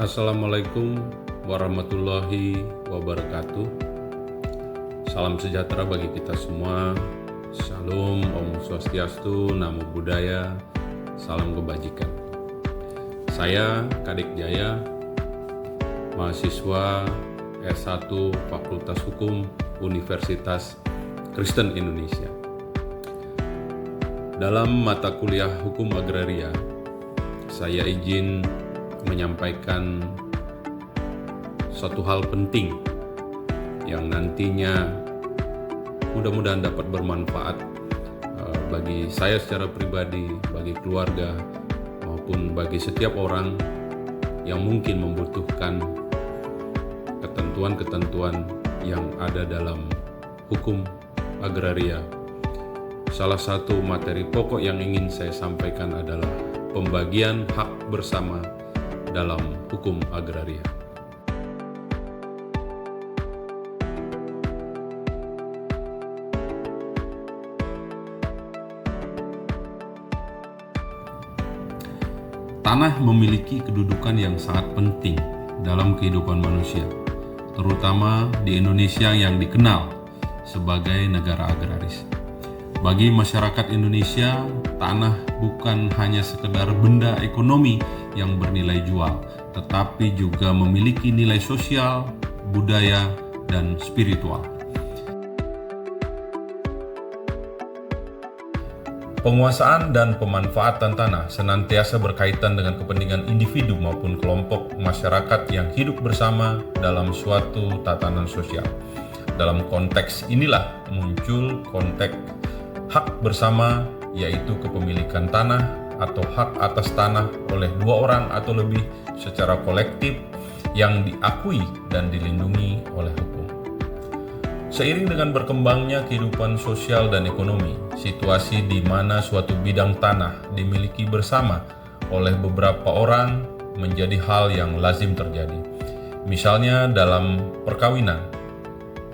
Assalamualaikum warahmatullahi wabarakatuh. Salam sejahtera bagi kita semua. Shalom, Om Swastiastu, Namo Buddhaya, salam kebajikan. Saya Kadek Jaya, mahasiswa S1 Fakultas Hukum Universitas Kristen Indonesia. Dalam mata kuliah Hukum Agraria, saya izin menyampaikan suatu hal penting yang nantinya mudah-mudahan dapat bermanfaat bagi saya secara pribadi, bagi keluarga, maupun bagi setiap orang yang mungkin membutuhkan ketentuan-ketentuan yang ada dalam hukum agraria. Salah satu materi pokok yang ingin saya sampaikan adalah pembagian hak bersama dalam hukum agraria. Tanah memiliki kedudukan yang sangat penting dalam kehidupan manusia, terutama di Indonesia yang dikenal sebagai negara agraris. Bagi masyarakat Indonesia, tanah bukan hanya sekedar benda ekonomi yang bernilai jual, tetapi juga memiliki nilai sosial, budaya, dan spiritual. Penguasaan dan pemanfaatan tanah senantiasa berkaitan dengan kepentingan individu maupun kelompok masyarakat yang hidup bersama dalam suatu tatanan sosial. Dalam konteks inilah muncul konteks hak bersama, yaitu kepemilikan tanah atau hak atas tanah oleh dua orang atau lebih secara kolektif yang diakui dan dilindungi oleh hukum. Seiring dengan berkembangnya kehidupan sosial dan ekonomi, situasi di mana suatu bidang tanah dimiliki bersama oleh beberapa orang menjadi hal yang lazim terjadi. Misalnya dalam perkawinan,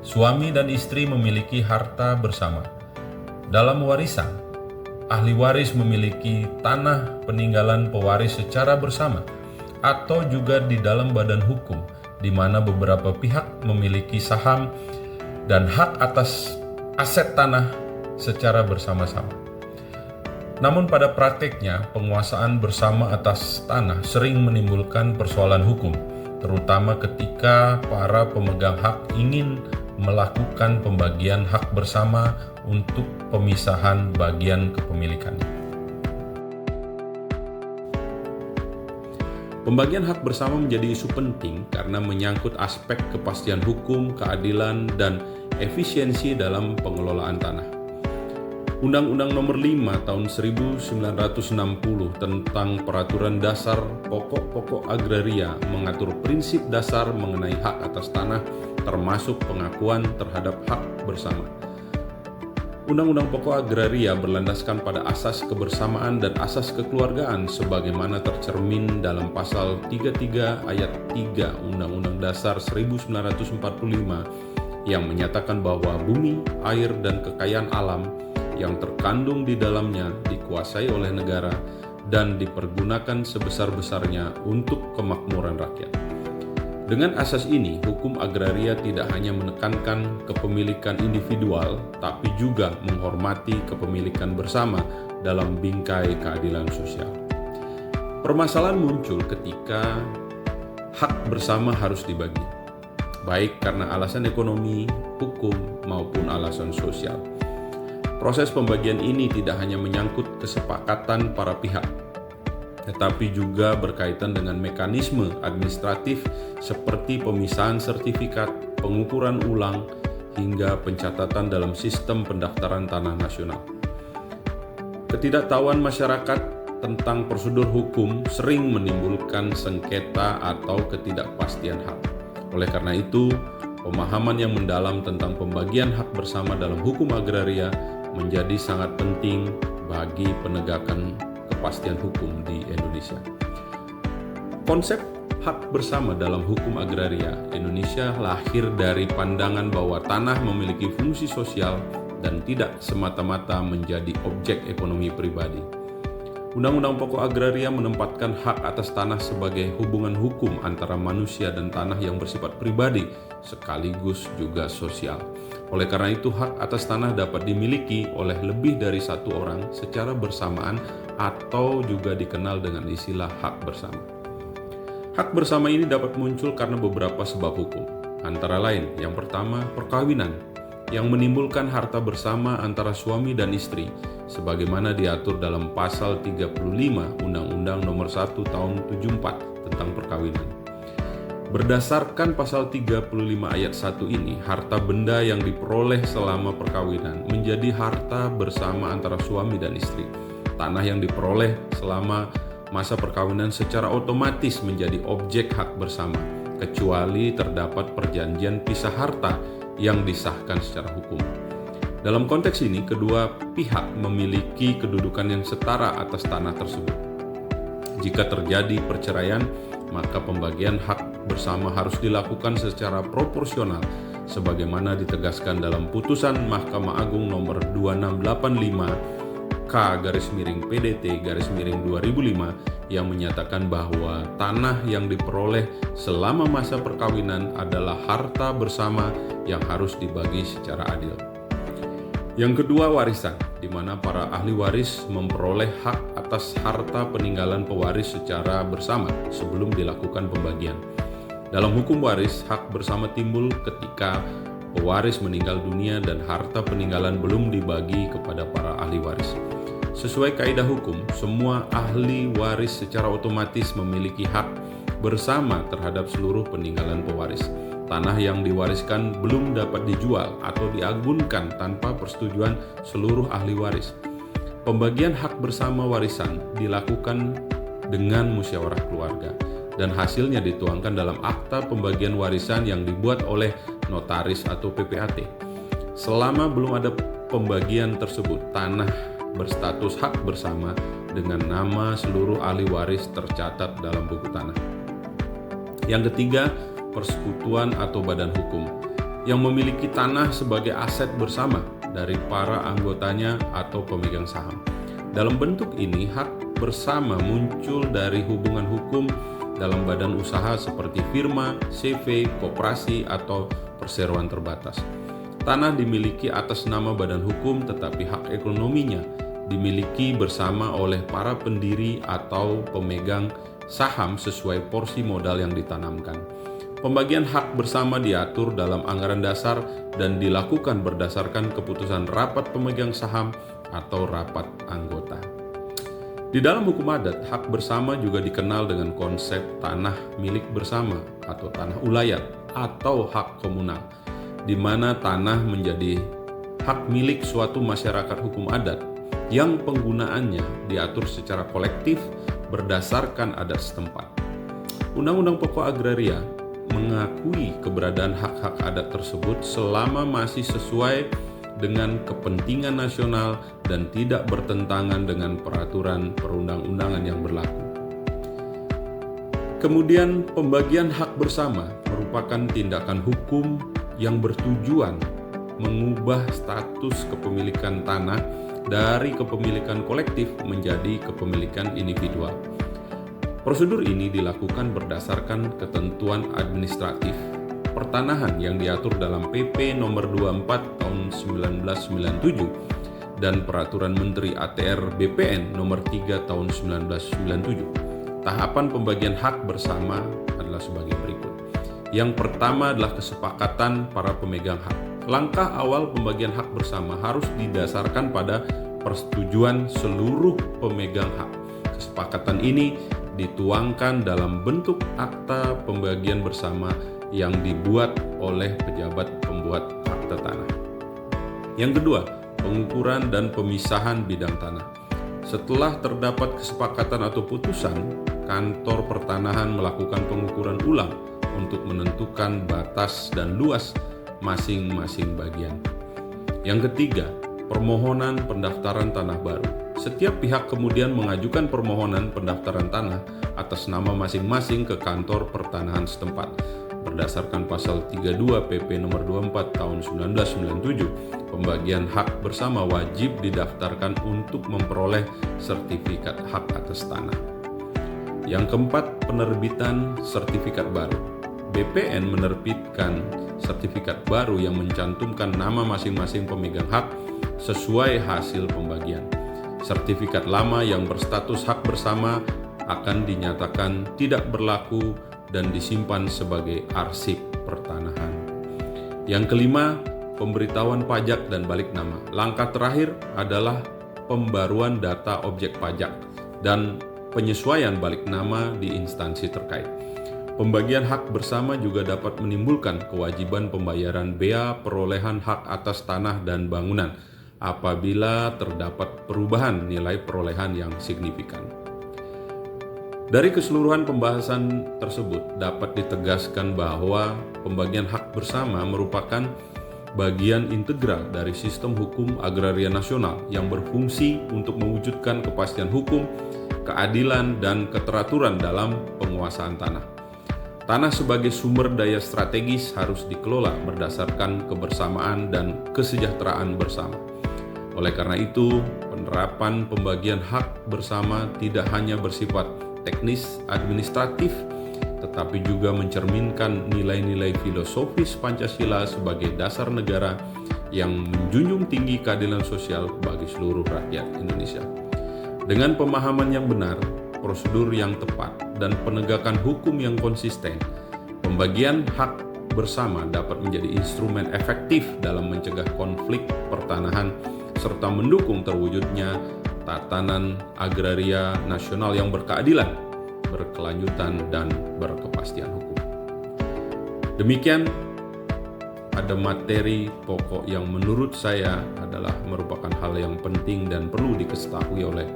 suami dan istri memiliki harta bersama. Dalam warisan, ahli waris memiliki tanah peninggalan pewaris secara bersama, atau juga di dalam badan hukum, di mana beberapa pihak memiliki saham dan hak atas aset tanah secara bersama-sama. Namun pada praktiknya, penguasaan bersama atas tanah sering menimbulkan persoalan hukum, terutama ketika para pemegang hak ingin melakukan pembagian hak bersama untuk pemisahan bagian kepemilikannya. Pembagian hak bersama menjadi isu penting karena menyangkut aspek kepastian hukum, keadilan, dan efisiensi dalam pengelolaan tanah. Undang-Undang Nomor 5 Tahun 1960 tentang Peraturan Dasar Pokok-Pokok Agraria mengatur prinsip dasar mengenai hak atas tanah, termasuk pengakuan terhadap hak bersama. Undang-Undang Pokok Agraria berlandaskan pada asas kebersamaan dan asas kekeluargaan sebagaimana tercermin dalam pasal 33 ayat 3 Undang-Undang Dasar 1945 yang menyatakan bahwa bumi, air, dan kekayaan alam yang terkandung di dalamnya dikuasai oleh negara dan dipergunakan sebesar-besarnya untuk kemakmuran rakyat. Dengan asas ini, hukum agraria tidak hanya menekankan kepemilikan individual, tapi juga menghormati kepemilikan bersama dalam bingkai keadilan sosial. Permasalahan muncul ketika hak bersama harus dibagi, baik karena alasan ekonomi, hukum, maupun alasan sosial. Proses pembagian ini tidak hanya menyangkut kesepakatan para pihak, tetapi juga berkaitan dengan mekanisme administratif seperti pemisahan sertifikat, pengukuran ulang, hingga pencatatan dalam sistem pendaftaran tanah nasional. Ketidaktahuan masyarakat tentang prosedur hukum sering menimbulkan sengketa atau ketidakpastian hak. Oleh karena itu, pemahaman yang mendalam tentang pembagian hak bersama dalam hukum agraria menjadi sangat penting bagi penegakan kepastian hukum di Indonesia. Konsep hak bersama dalam hukum agraria Indonesia lahir dari pandangan bahwa tanah memiliki fungsi sosial dan tidak semata-mata menjadi objek ekonomi pribadi. Undang-Undang Pokok Agraria menempatkan hak atas tanah sebagai hubungan hukum antara manusia dan tanah yang bersifat pribadi sekaligus juga sosial. Oleh karena itu, hak atas tanah dapat dimiliki oleh lebih dari satu orang secara bersamaan atau juga dikenal dengan istilah hak bersama. Hak bersama ini dapat muncul karena beberapa sebab hukum. Antara lain, yang pertama, perkawinan yang menimbulkan harta bersama antara suami dan istri sebagaimana diatur dalam pasal 35 Undang-Undang Nomor 1 Tahun 74 tentang perkawinan. Berdasarkan pasal 35 ayat 1 ini, harta benda yang diperoleh selama perkawinan menjadi harta bersama antara suami dan istri. Tanah yang diperoleh selama masa perkawinan secara otomatis menjadi objek hak bersama, kecuali terdapat perjanjian pisah harta yang disahkan secara hukum. Dalam konteks ini, kedua pihak memiliki kedudukan yang setara atas tanah tersebut. Jika terjadi perceraian, maka pembagian hak bersama harus dilakukan secara proporsional sebagaimana ditegaskan dalam putusan Mahkamah Agung nomor 2685 K/PDT/2005 yang menyatakan bahwa tanah yang diperoleh selama masa perkawinan adalah harta bersama yang harus dibagi secara adil. Yang kedua, warisan, di mana para ahli waris memperoleh hak atas harta peninggalan pewaris secara bersama sebelum dilakukan pembagian. Dalam hukum waris, hak bersama timbul ketika pewaris meninggal dunia dan harta peninggalan belum dibagi kepada para ahli waris. Sesuai kaidah hukum, semua ahli waris secara otomatis memiliki hak bersama terhadap seluruh peninggalan pewaris. Tanah yang diwariskan belum dapat dijual atau diagunkan tanpa persetujuan seluruh ahli waris. Pembagian hak bersama warisan dilakukan dengan musyawarah keluarga dan hasilnya dituangkan dalam akta pembagian warisan yang dibuat oleh notaris atau PPAT. Selama belum ada pembagian tersebut, tanah berstatus hak bersama dengan nama seluruh ahli waris tercatat dalam buku tanah. Yang ketiga, persekutuan atau badan hukum yang memiliki tanah sebagai aset bersama dari para anggotanya atau pemegang saham. Dalam bentuk ini, hak bersama muncul dari hubungan hukum dalam badan usaha seperti firma, CV, koperasi, atau perseroan terbatas. Tanah dimiliki atas nama badan hukum tetapi hak ekonominya dimiliki bersama oleh para pendiri atau pemegang saham sesuai porsi modal yang ditanamkan. Pembagian hak bersama diatur dalam anggaran dasar dan dilakukan berdasarkan keputusan rapat pemegang saham atau rapat anggota. Di dalam hukum adat, hak bersama juga dikenal dengan konsep tanah milik bersama atau tanah ulayat atau hak komunal, di mana tanah menjadi hak milik suatu masyarakat hukum adat yang penggunaannya diatur secara kolektif berdasarkan adat setempat. Undang-Undang Pokok Agraria mengakui keberadaan hak-hak adat tersebut selama masih sesuai dengan kepentingan nasional dan tidak bertentangan dengan peraturan perundang-undangan yang berlaku. Kemudian, pembagian hak bersama merupakan tindakan hukum yang bertujuan mengubah status kepemilikan tanah dari kepemilikan kolektif menjadi kepemilikan individual. Prosedur ini dilakukan berdasarkan ketentuan administratif pertanahan yang diatur dalam PP Nomor 24 Tahun 1997 dan Peraturan Menteri ATR BPN Nomor 3 Tahun 1997. Tahapan pembagian hak bersama adalah sebagai berikut. Yang pertama adalah kesepakatan para pemegang hak. Langkah awal pembagian hak bersama harus didasarkan pada persetujuan seluruh pemegang hak. Kesepakatan ini dituangkan dalam bentuk akta pembagian bersama yang dibuat oleh pejabat pembuat akta tanah. Yang kedua, pengukuran dan pemisahan bidang tanah. Setelah terdapat kesepakatan atau putusan, kantor pertanahan melakukan pengukuran ulang untuk menentukan batas dan luas masing-masing bagian. Yang ketiga, permohonan pendaftaran tanah baru. Setiap pihak kemudian mengajukan permohonan pendaftaran tanah atas nama masing-masing ke kantor pertanahan setempat. Berdasarkan pasal 32 PP nomor 24 tahun 1997, pembagian hak bersama wajib didaftarkan untuk memperoleh sertifikat hak atas tanah. Yang keempat, penerbitan sertifikat baru. BPN menerbitkan sertifikat baru yang mencantumkan nama masing-masing pemegang hak sesuai hasil pembagian. Sertifikat lama yang berstatus hak bersama akan dinyatakan tidak berlaku dan disimpan sebagai arsip pertanahan. Yang kelima, pemberitahuan pajak dan balik nama. Langkah terakhir adalah pembaruan data objek pajak dan penyesuaian balik nama di instansi terkait. Pembagian hak bersama juga dapat menimbulkan kewajiban pembayaran bea perolehan hak atas tanah dan bangunan apabila terdapat perubahan nilai perolehan yang signifikan. Dari keseluruhan pembahasan tersebut dapat ditegaskan bahwa pembagian hak bersama merupakan bagian integral dari sistem hukum agraria nasional yang berfungsi untuk mewujudkan kepastian hukum, keadilan, dan keteraturan dalam penguasaan tanah. Tanah sebagai sumber daya strategis harus dikelola berdasarkan kebersamaan dan kesejahteraan bersama. Oleh karena itu, penerapan pembagian hak bersama tidak hanya bersifat teknis administratif, tetapi juga mencerminkan nilai-nilai filosofis Pancasila sebagai dasar negara yang menjunjung tinggi keadilan sosial bagi seluruh rakyat Indonesia. Dengan pemahaman yang benar, prosedur yang tepat, dan penegakan hukum yang konsisten, pembagian hak bersama dapat menjadi instrumen efektif dalam mencegah konflik pertanahan serta mendukung terwujudnya tatanan agraria nasional yang berkeadilan, berkelanjutan, dan berkepastian hukum. Demikian ada materi pokok yang menurut saya adalah merupakan hal yang penting dan perlu diketahui oleh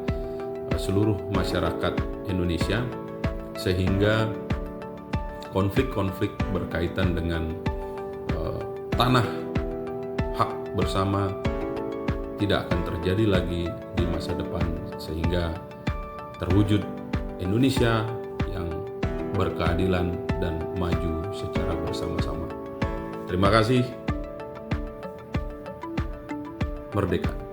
seluruh masyarakat Indonesia, sehingga konflik-konflik berkaitan dengan tanah hak bersama tidak akan terjadi lagi di masa depan, sehingga terwujud Indonesia yang berkeadilan dan maju secara bersama-sama. Terima kasih. Merdeka.